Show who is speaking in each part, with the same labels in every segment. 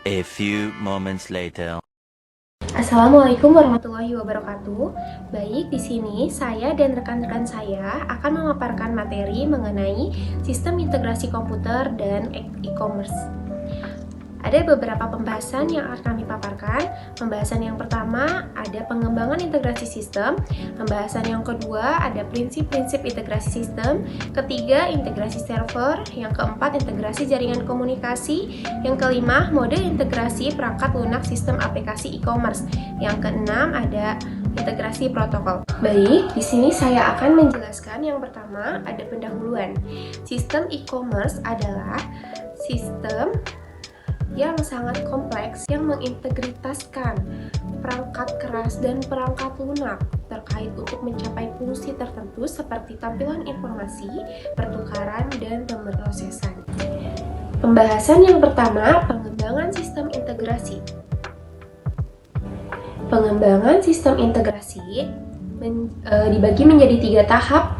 Speaker 1: A few moments later.
Speaker 2: Assalamualaikum warahmatullahi wabarakatuh. Baik, di sini saya dan rekan-rekan saya akan memaparkan materi mengenai sistem integrasi komputer dan e-commerce. Ada beberapa pembahasan yang akan kami paparkan. Pembahasan yang pertama ada pengembangan integrasi sistem. Pembahasan yang kedua ada prinsip-prinsip integrasi sistem. Ketiga, integrasi server. Yang keempat, integrasi jaringan komunikasi. Yang kelima, mode integrasi perangkat lunak sistem aplikasi e-commerce. Yang keenam ada integrasi protokol. Baik, di sini saya akan menjelaskan yang pertama ada pendahuluan. Sistem e-commerce adalah sistem yang sangat kompleks yang mengintegritaskan perangkat keras dan perangkat lunak terkait untuk mencapai fungsi tertentu seperti tampilan informasi, pertukaran, dan pemrosesan. Pembahasan yang pertama, pengembangan sistem integrasi. Pengembangan sistem integrasi dibagi menjadi 3 tahap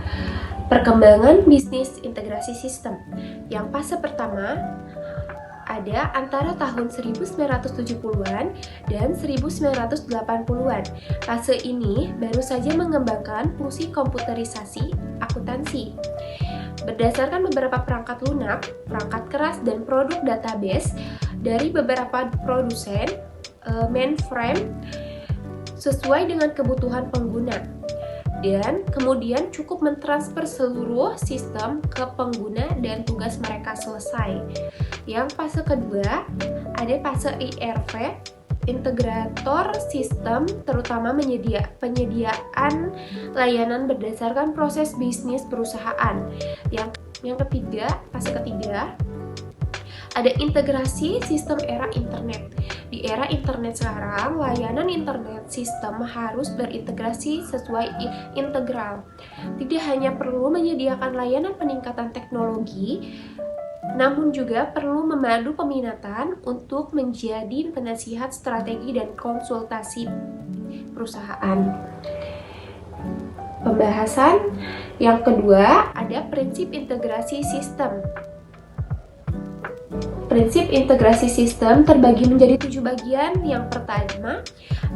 Speaker 2: perkembangan bisnis integrasi sistem. Yang fase pertama ada antara tahun 1970-an dan 1980-an. Fase ini baru saja mengembangkan fungsi komputerisasi akuntansi. Berdasarkan beberapa perangkat lunak, perangkat keras, dan produk database dari beberapa produsen mainframe sesuai dengan kebutuhan pengguna. Dan kemudian cukup mentransfer seluruh sistem ke pengguna dan tugas mereka selesai. Yang fase kedua, ada fase IRV, integrator sistem, terutama penyediaan layanan berdasarkan proses bisnis perusahaan. Yang ketiga, fase ketiga, ada integrasi sistem era internet. Di era internet sekarang, layanan internet sistem harus berintegrasi sesuai integral. Tidak hanya perlu menyediakan layanan peningkatan teknologi, namun juga perlu memadu peminatan untuk menjadi penasihat strategi dan konsultasi perusahaan. Pembahasan yang kedua ada prinsip integrasi sistem. Prinsip integrasi sistem terbagi menjadi 7 bagian. Yang pertama,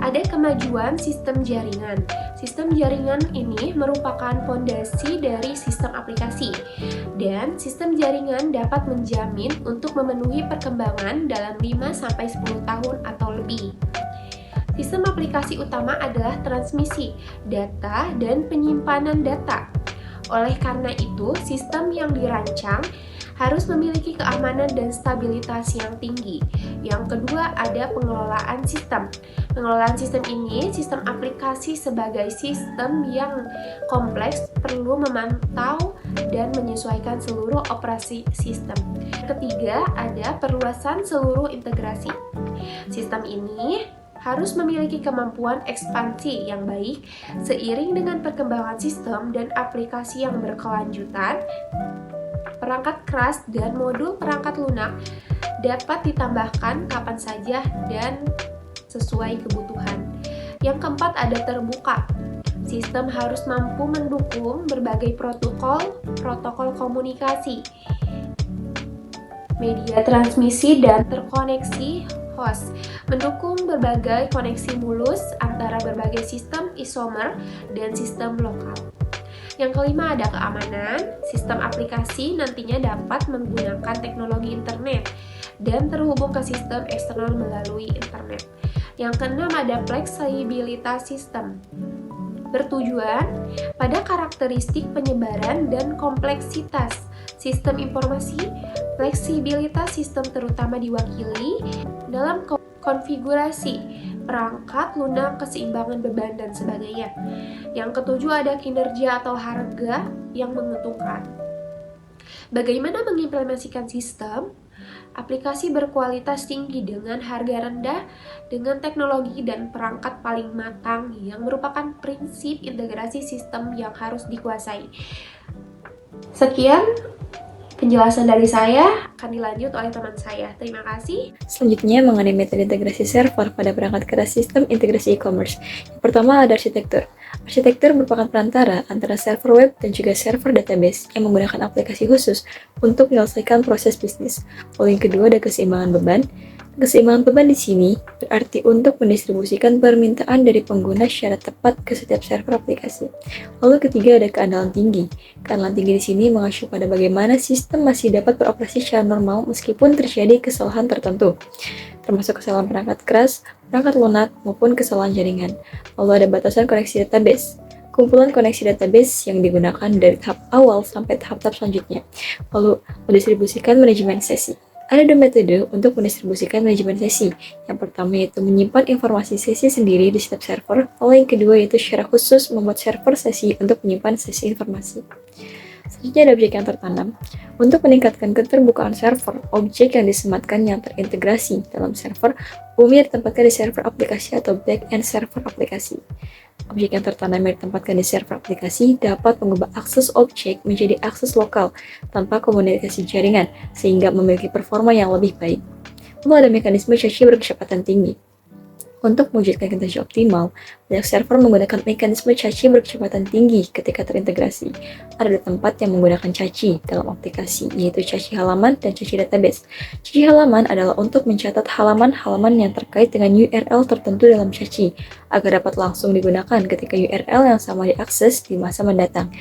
Speaker 2: ada kemajuan sistem jaringan. Sistem jaringan ini merupakan fondasi dari sistem aplikasi, dan sistem jaringan dapat menjamin untuk memenuhi perkembangan dalam 5-10 tahun atau lebih. Sistem aplikasi utama adalah transmisi data dan penyimpanan data. Oleh karena itu, sistem yang dirancang harus memiliki keamanan dan stabilitas yang tinggi. Yang kedua ada pengelolaan sistem. Pengelolaan sistem ini, sistem aplikasi sebagai sistem yang kompleks perlu memantau dan menyesuaikan seluruh operasi sistem. Ketiga ada perluasan seluruh integrasi. Sistem ini harus memiliki kemampuan ekspansi yang baik seiring dengan perkembangan sistem dan aplikasi yang berkelanjutan. Perangkat keras dan modul perangkat lunak dapat ditambahkan kapan saja dan sesuai kebutuhan. Yang keempat ada terbuka. Sistem harus mampu mendukung berbagai protokol komunikasi, media transmisi, dan terkoneksi host, mendukung berbagai koneksi mulus antara berbagai sistem isomer dan sistem lokal. Yang kelima ada keamanan. Sistem aplikasi nantinya dapat menggunakan teknologi internet dan terhubung ke sistem eksternal melalui internet. Yang keenam ada fleksibilitas sistem. Bertujuan pada karakteristik penyebaran dan kompleksitas sistem informasi. Fleksibilitas sistem terutama diwakili dalam konfigurasi perangkat lunak, keseimbangan beban, dan sebagainya. Yang ketujuh ada kinerja atau harga yang menguntungkan. Bagaimana mengimplementasikan sistem aplikasi berkualitas tinggi dengan harga rendah dengan teknologi dan perangkat paling matang yang merupakan prinsip integrasi sistem yang harus dikuasai. Sekian Penjelasan dari saya akan dilanjut oleh teman saya. Terima kasih.
Speaker 3: Selanjutnya mengenai metode integrasi server pada perangkat keras sistem integrasi e-commerce. Yang pertama ada arsitektur. Arsitektur merupakan perantara antara server web dan juga server database yang menggunakan aplikasi khusus untuk menyelesaikan proses bisnis. Lalu yang kedua ada keseimbangan beban. Keseimbangan beban di sini berarti untuk mendistribusikan permintaan dari pengguna secara tepat ke setiap server aplikasi. Lalu ketiga ada keandalan tinggi. Keandalan tinggi di sini mengacu pada bagaimana sistem masih dapat beroperasi secara normal meskipun terjadi kesalahan tertentu, termasuk kesalahan perangkat keras, perangkat lunak, maupun kesalahan jaringan. Lalu ada batasan koneksi database. Kumpulan koneksi database yang digunakan dari tahap awal sampai tahap-tahap selanjutnya. Lalu mendistribusikan manajemen sesi. Ada dua metode untuk mendistribusikan manajemen sesi. Yang pertama yaitu menyimpan informasi sesi sendiri di setiap server, lalu yang kedua yaitu secara khusus membuat server sesi untuk menyimpan sesi informasi. Selanjutnya ada objek yang tertanam. Untuk meningkatkan keterbukaan server, objek yang disematkan yang terintegrasi dalam server umumnya ditempatkan di server aplikasi atau back-end server aplikasi. Objek yang tertanam yang ditempatkan di server aplikasi dapat mengubah akses objek menjadi akses lokal tanpa komunikasi jaringan, sehingga memiliki performa yang lebih baik. Lalu ada mekanisme cache berkecepatan tinggi. Untuk mewujudkan kinerja optimal, banyak server menggunakan mekanisme cache berkecepatan tinggi ketika terintegrasi. Ada tempat yang menggunakan cache dalam aplikasi, yaitu cache halaman dan cache database. Cache halaman adalah untuk mencatat halaman-halaman yang terkait dengan URL tertentu dalam cache, agar dapat langsung digunakan ketika URL yang sama diakses di masa mendatang.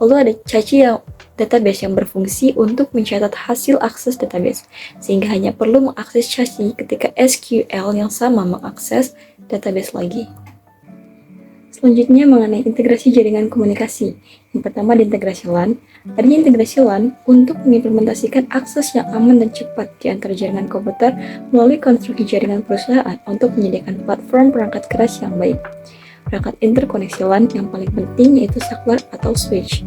Speaker 3: Lalu ada cache database yang berfungsi untuk mencatat hasil akses database, sehingga hanya perlu mengakses cache ketika SQL yang sama mengakses database lagi. Selanjutnya mengenai integrasi jaringan komunikasi. Yang pertama di integrasi LAN. Adanya integrasi LAN untuk mengimplementasikan akses yang aman dan cepat di antara jaringan komputer melalui konstruksi jaringan perusahaan untuk menyediakan platform perangkat keras yang baik. Perangkat interkoneksi LAN yang paling penting yaitu saklar atau switch.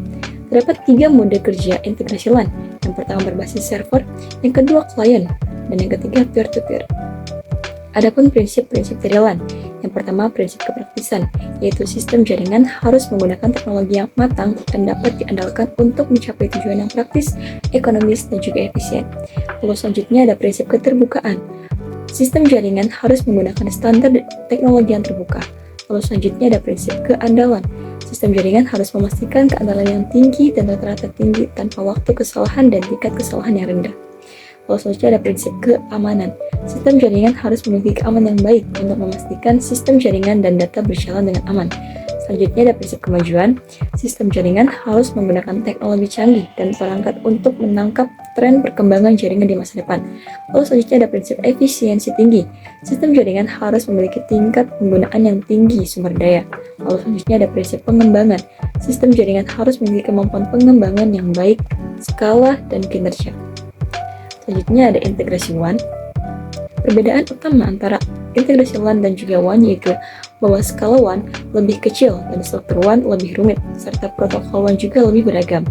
Speaker 3: Terdapat 3 mode kerja integrasi LAN. Yang pertama berbasis server, yang kedua klien, dan yang ketiga peer-to-peer. Adapun prinsip-prinsip dari LAN. Yang pertama prinsip kepraktisan, yaitu sistem jaringan harus menggunakan teknologi yang matang dan dapat diandalkan untuk mencapai tujuan yang praktis, ekonomis, dan juga efisien. Lalu selanjutnya ada prinsip keterbukaan. Sistem jaringan harus menggunakan standar teknologi yang terbuka. Lalu selanjutnya ada prinsip keandalan. Sistem jaringan harus memastikan keandalan yang tinggi dan rata-rata tinggi tanpa waktu kesalahan dan tingkat kesalahan yang rendah. Lalu selanjutnya ada prinsip keamanan. Sistem jaringan harus memiliki keamanan yang baik untuk memastikan sistem jaringan dan data berjalan dengan aman. Selanjutnya ada prinsip kemajuan. Sistem jaringan harus menggunakan teknologi canggih dan perangkat untuk menangkap tren perkembangan jaringan di masa depan. Lalu selanjutnya ada prinsip efisiensi tinggi. Sistem jaringan harus memiliki tingkat penggunaan yang tinggi sumber daya. Lalu selanjutnya ada prinsip pengembangan. Sistem jaringan harus memiliki kemampuan pengembangan yang baik, skala, dan kinerja. Selanjutnya ada integrasi WAN. Perbedaan utama antara integrasi LAN dan juga WAN yaitu bahwa skala WAN lebih kecil dan struktur WAN lebih rumit, serta protokol WAN juga lebih beragam.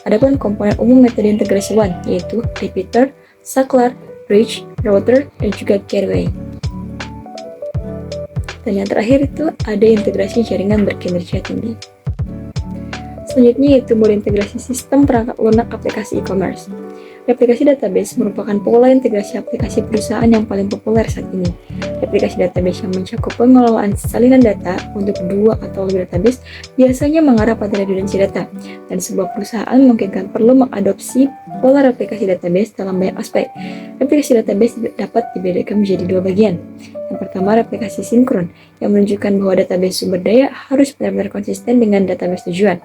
Speaker 3: Adapun komponen umum metode integrasi WAN yaitu repeater, saklar, bridge, router, dan juga gateway. Dan yang terakhir itu ada integrasi jaringan berkinerja tinggi. Selanjutnya yaitu mode integrasi sistem perangkat lunak aplikasi e-commerce. Aplikasi database merupakan pola integrasi aplikasi perusahaan yang paling populer saat ini. Aplikasi database yang mencakup pengelolaan salinan data untuk 2 atau lebih database biasanya mengarah pada redundansi data, dan sebuah perusahaan memungkinkan perlu mengadopsi pola aplikasi database dalam banyak aspek. Aplikasi database dapat dibedakan menjadi 2 bagian. Yang pertama, aplikasi sinkron, yang menunjukkan bahwa database sumber daya harus benar-benar konsisten dengan database tujuan.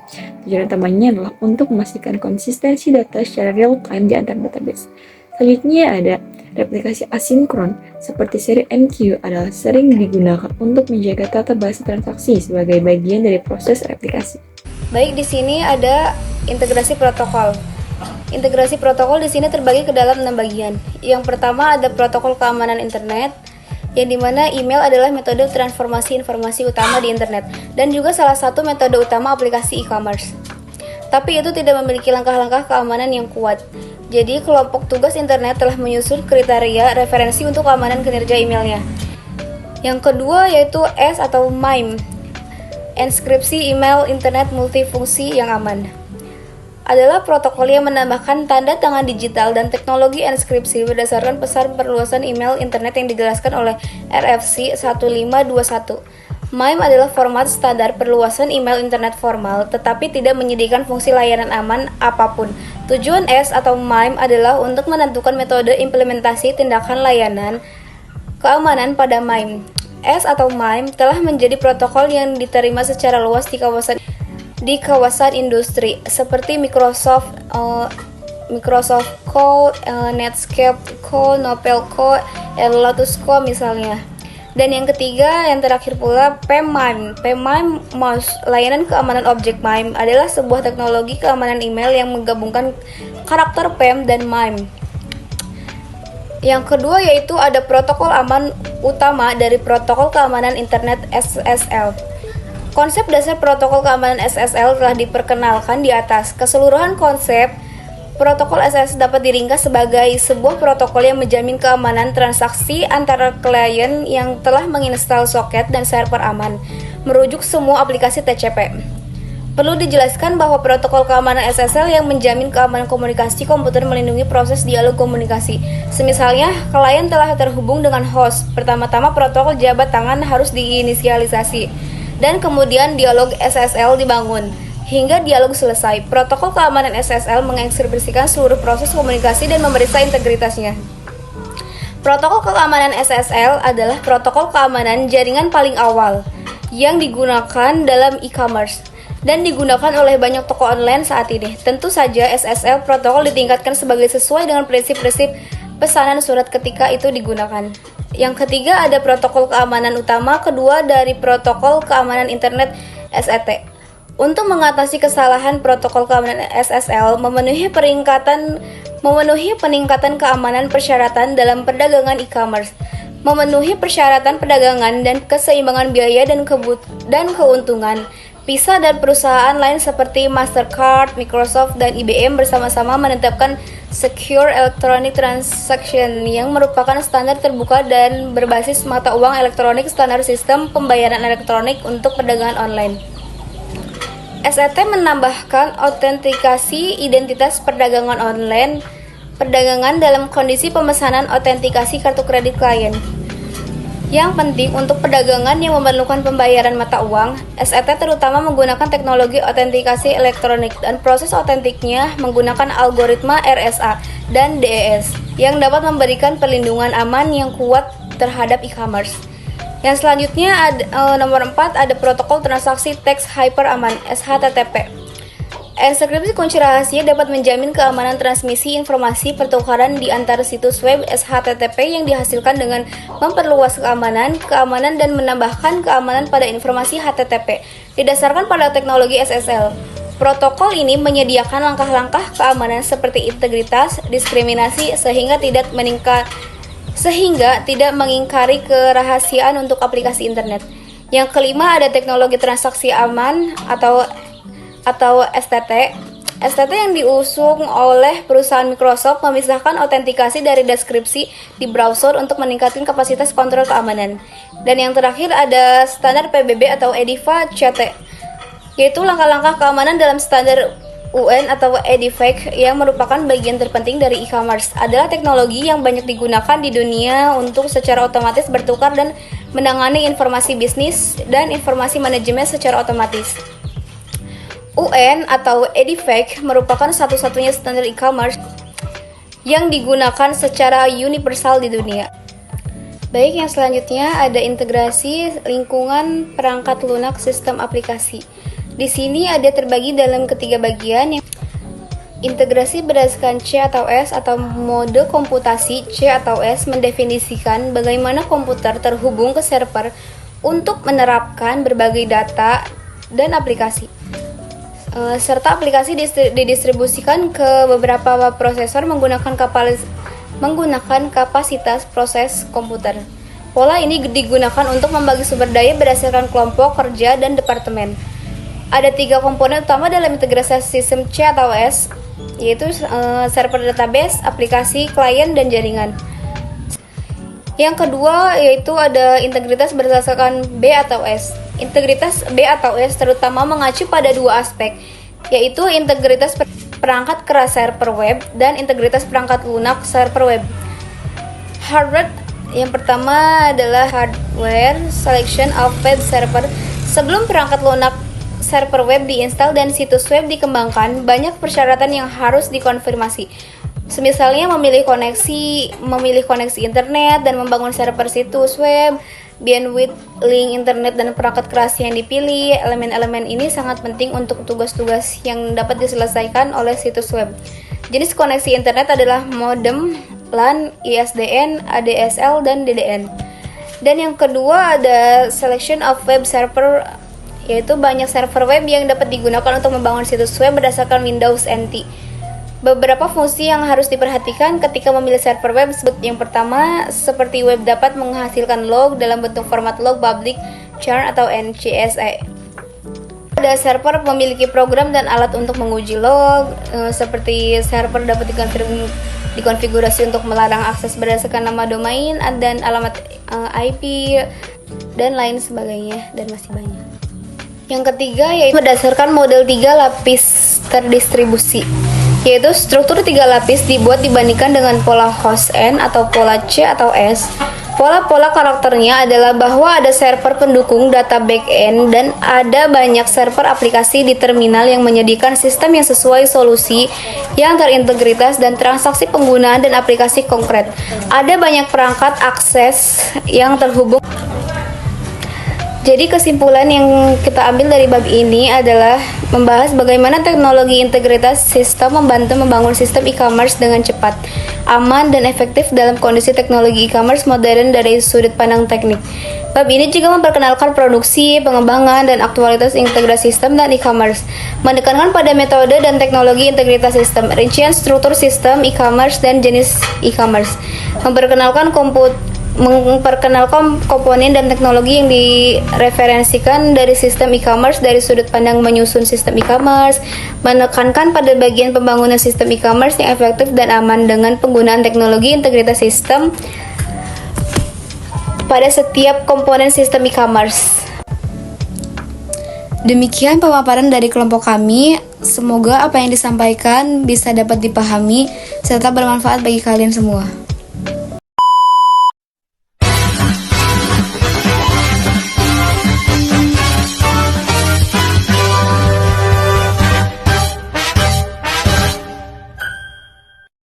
Speaker 3: Tujuan utamanya adalah untuk memastikan konsistensi data secara real-time di antara database. Selanjutnya ada replikasi asinkron, seperti seri MQ adalah sering digunakan untuk menjaga tata bahasa transaksi sebagai bagian dari proses replikasi.
Speaker 4: Baik, di sini ada integrasi protokol. Integrasi protokol di sini terbagi ke dalam 6 bagian. Yang pertama ada protokol keamanan internet, yang dimana email adalah metode transformasi informasi utama di internet dan juga salah satu metode utama aplikasi e-commerce. Tapi itu tidak memiliki langkah-langkah keamanan yang kuat. Jadi kelompok tugas internet telah menyusun kriteria referensi untuk keamanan kinerja emailnya. Yang kedua yaitu S atau MIME, enskripsi email internet multifungsi yang aman. adalah protokol yang menambahkan tanda tangan digital dan teknologi enskripsi berdasarkan pesan perluasan email internet yang dijelaskan oleh RFC 1521. MIME adalah format standar perluasan email internet formal, tetapi tidak menyediakan fungsi layanan aman apapun. Tujuan S atau MIME adalah untuk menentukan metode implementasi tindakan layanan keamanan pada MIME. S atau MIME telah menjadi protokol yang diterima secara luas di kawasan industri seperti Microsoft Co, Netscape Co, Novell Co, Lotus Co misalnya. Dan yang ketiga, yang terakhir pula, PMIME. PMIME, layanan keamanan objek MIME, adalah sebuah teknologi keamanan email yang menggabungkan karakter PEM dan MIME. Yang kedua yaitu ada protokol aman utama dari protokol keamanan internet SSL. Konsep dasar protokol keamanan SSL telah diperkenalkan di atas. Keseluruhan konsep protokol SSL dapat diringkas sebagai sebuah protokol yang menjamin keamanan transaksi antara klien yang telah menginstal soket dan server aman, merujuk semua aplikasi TCP. Perlu dijelaskan bahwa protokol keamanan SSL yang menjamin keamanan komunikasi komputer melindungi proses dialog komunikasi. Semisalnya, klien telah terhubung dengan host. Pertama-tama protokol jabat tangan harus diinisialisasi, dan kemudian dialog SSL dibangun. Hingga dialog selesai, protokol keamanan SSL mengekspresikan seluruh proses komunikasi dan memeriksa integritasnya. Protokol keamanan SSL adalah protokol keamanan jaringan paling awal yang digunakan dalam e-commerce dan digunakan oleh banyak toko online saat ini. Tentu saja SSL protokol ditingkatkan sebagai sesuai dengan prinsip-prinsip pesanan surat ketika itu digunakan. Yang ketiga ada protokol keamanan utama kedua dari protokol keamanan internet SET. Untuk mengatasi kesalahan protokol keamanan SSL memenuhi peningkatan keamanan persyaratan dalam perdagangan e-commerce, memenuhi persyaratan perdagangan dan keseimbangan biaya dan keuntungan. PISA dan perusahaan lain seperti Mastercard, Microsoft, dan IBM bersama-sama menetapkan Secure Electronic Transaction yang merupakan standar terbuka dan berbasis mata uang elektronik standar sistem pembayaran elektronik untuk perdagangan online. SET menambahkan autentikasi identitas perdagangan online, perdagangan dalam kondisi pemesanan autentikasi kartu kredit klien. Yang penting untuk perdagangan yang memerlukan pembayaran mata uang, SET terutama menggunakan teknologi autentikasi elektronik dan proses autentiknya menggunakan algoritma RSA dan DES yang dapat memberikan perlindungan aman yang kuat terhadap e-commerce. Yang selanjutnya nomor 4 ada protokol transaksi teks hyper aman SHTTP. Enkripsi kunci rahasia dapat menjamin keamanan transmisi informasi pertukaran di antara situs web SHTTP yang dihasilkan dengan memperluas keamanan dan menambahkan keamanan pada informasi HTTP didasarkan pada teknologi SSL. Protokol ini menyediakan langkah-langkah keamanan seperti integritas, diskriminasi sehingga tidak mengingkari kerahasiaan untuk aplikasi internet. Yang kelima ada teknologi transaksi aman atau STT. STT yang diusung oleh perusahaan Microsoft memisahkan autentikasi dari deskripsi di browser untuk meningkatkan kapasitas kontrol keamanan. Dan yang terakhir ada standar PBB atau EDIFA CT, yaitu langkah-langkah keamanan dalam standar UN atau EDIFAC yang merupakan bagian terpenting dari e-commerce. Adalah teknologi yang banyak digunakan di dunia untuk secara otomatis bertukar dan menangani informasi bisnis dan informasi manajemen secara otomatis. UN atau EDIFAC merupakan satu-satunya standar e-commerce yang digunakan secara universal di dunia. Baik, yang selanjutnya ada integrasi lingkungan perangkat lunak sistem aplikasi. Di sini ada terbagi dalam ketiga bagian. Integrasi berdasarkan C atau S atau mode komputasi. C atau S mendefinisikan bagaimana komputer terhubung ke server untuk menerapkan berbagai data dan aplikasi. Serta aplikasi didistribusikan ke beberapa prosesor menggunakan kapasitas proses komputer. Pola ini digunakan untuk membagi sumber daya berdasarkan kelompok kerja dan departemen. Ada 3 komponen utama dalam integrasi sistem C atau S, yaitu server database, aplikasi, klien, dan jaringan. Yang kedua yaitu ada integritas berdasarkan B atau S. Integritas B atau S terutama mengacu pada 2 aspek, yaitu integritas perangkat keras server web dan integritas perangkat lunak server web. Hardware yang pertama adalah hardware selection of web server. Sebelum perangkat lunak server web diinstal dan situs web dikembangkan, banyak persyaratan yang harus dikonfirmasi. Semisalnya memilih koneksi internet dan membangun server situs web, bandwidth, link internet dan perangkat keras yang dipilih. Elemen-elemen ini sangat penting untuk tugas-tugas yang dapat diselesaikan oleh situs web. Jenis koneksi internet adalah modem, LAN, ISDN, ADSL, dan DDN. Dan yang kedua ada selection of web server, yaitu banyak server web yang dapat digunakan untuk membangun situs web berdasarkan Windows NT. Beberapa fungsi yang harus diperhatikan ketika memilih server web. Yang pertama, seperti web dapat menghasilkan log dalam bentuk format log public char atau NCSE. Ada server memiliki program dan alat untuk menguji log, seperti server dapat dikonfigurasi untuk melarang akses berdasarkan nama domain dan alamat IP dan lain sebagainya, dan masih banyak. Yang ketiga yaitu berdasarkan model 3 lapis terdistribusi, yaitu struktur 3 lapis dibuat dibandingkan dengan pola host N atau pola C atau S. Pola-pola karakternya adalah bahwa ada server pendukung data backend dan ada banyak server aplikasi di terminal yang menyediakan sistem yang sesuai solusi yang terintegritas dan transaksi penggunaan dan aplikasi konkret. Ada banyak perangkat akses yang terhubung. Jadi kesimpulan yang kita ambil dari bab ini adalah membahas bagaimana teknologi integritas sistem membantu membangun sistem e-commerce dengan cepat, aman, dan efektif dalam kondisi teknologi e-commerce modern dari sudut pandang teknik. Bab ini juga memperkenalkan produksi, pengembangan, dan aktualitas integrasi sistem dan e-commerce, menekankan pada metode dan teknologi integritas sistem, rincian struktur sistem e-commerce dan jenis e-commerce, memperkenalkan komponen dan teknologi yang direferensikan dari sistem e-commerce dari sudut pandang menyusun sistem e-commerce, menekankan pada bagian pembangunan sistem e-commerce yang efektif dan aman dengan penggunaan teknologi integritas sistem pada setiap komponen sistem e-commerce. Demikian pemaparan dari kelompok kami. Semoga apa yang disampaikan bisa dapat dipahami serta bermanfaat bagi kalian semua.